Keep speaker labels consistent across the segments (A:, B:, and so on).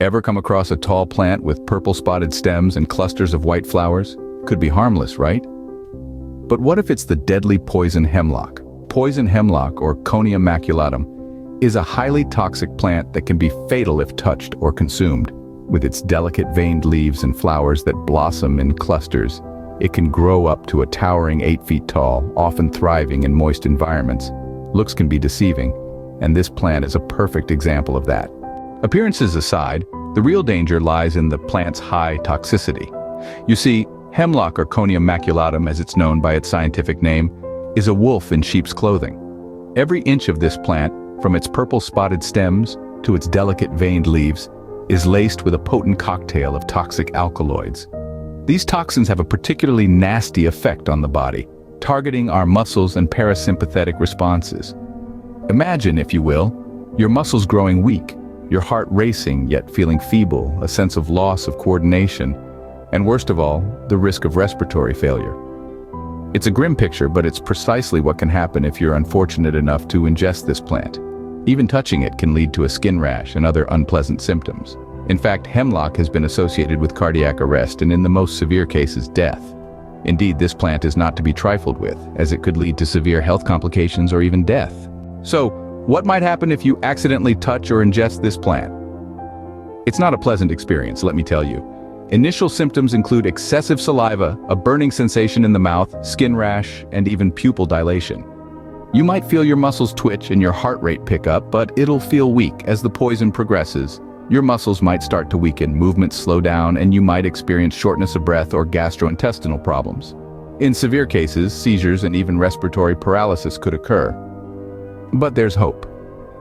A: Ever come across a tall plant with purple spotted stems and clusters of white flowers? Could be harmless, right? But what if it's the deadly poison hemlock? Poison hemlock, or Conium maculatum, is a highly toxic plant that can be fatal if touched or consumed. With its delicate veined leaves and flowers that blossom in clusters, it can grow up to a towering 8 feet tall, often thriving in moist environments. Looks can be deceiving, and this plant is a perfect example of that. Appearances aside, the real danger lies in the plant's high toxicity. You see, hemlock, or Conium maculatum as it's known by its scientific name, is a wolf in sheep's clothing. Every inch of this plant, from its purple spotted stems to its delicate veined leaves, is laced with a potent cocktail of toxic alkaloids. These toxins have a particularly nasty effect on the body, targeting our muscles and parasympathetic responses. Imagine, if you will, your muscles growing weak, your heart racing yet feeling feeble, a sense of loss of coordination, and worst of all, the risk of respiratory failure. It's a grim picture, but it's precisely what can happen if you're unfortunate enough to ingest this plant. Even touching it can lead to a skin rash and other unpleasant symptoms. In fact, hemlock has been associated with cardiac arrest and, in the most severe cases, death. Indeed, this plant is not to be trifled with, as it could lead to severe health complications or even death. So, what might happen if you accidentally touch or ingest this plant? It's not a pleasant experience, let me tell you. Initial symptoms include excessive saliva, a burning sensation in the mouth, skin rash, and even pupil dilation. You might feel your muscles twitch and your heart rate pick up, but it'll feel weak as the poison progresses. Your muscles might start to weaken, movements slow down, and you might experience shortness of breath or gastrointestinal problems. In severe cases, seizures and even respiratory paralysis could occur. But there's hope.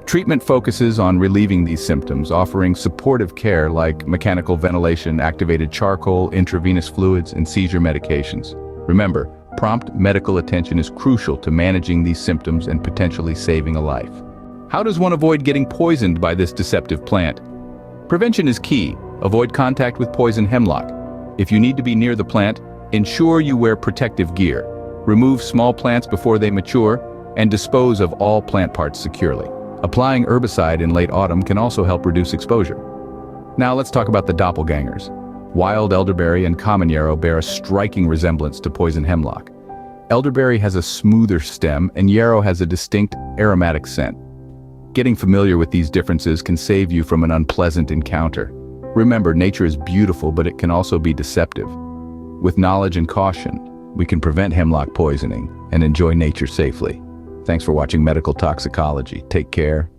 A: Treatment focuses on relieving these symptoms, offering supportive care like mechanical ventilation, activated charcoal, intravenous fluids, and seizure medications. Remember, prompt medical attention is crucial to managing these symptoms and potentially saving a life. How does one avoid getting poisoned by this deceptive plant? Prevention is key. Avoid contact with poison hemlock. If you need to be near the plant, ensure you wear protective gear. Remove small plants before they mature, and dispose of all plant parts securely. Applying herbicide in late autumn can also help reduce exposure. Now let's talk about the doppelgangers. Wild elderberry and common yarrow bear a striking resemblance to poison hemlock. Elderberry has a smoother stem and yarrow has a distinct aromatic scent. Getting familiar with these differences can save you from an unpleasant encounter. Remember, nature is beautiful, but it can also be deceptive. With knowledge and caution, we can prevent hemlock poisoning and enjoy nature safely. Thanks for watching Medical Toxicology. Take care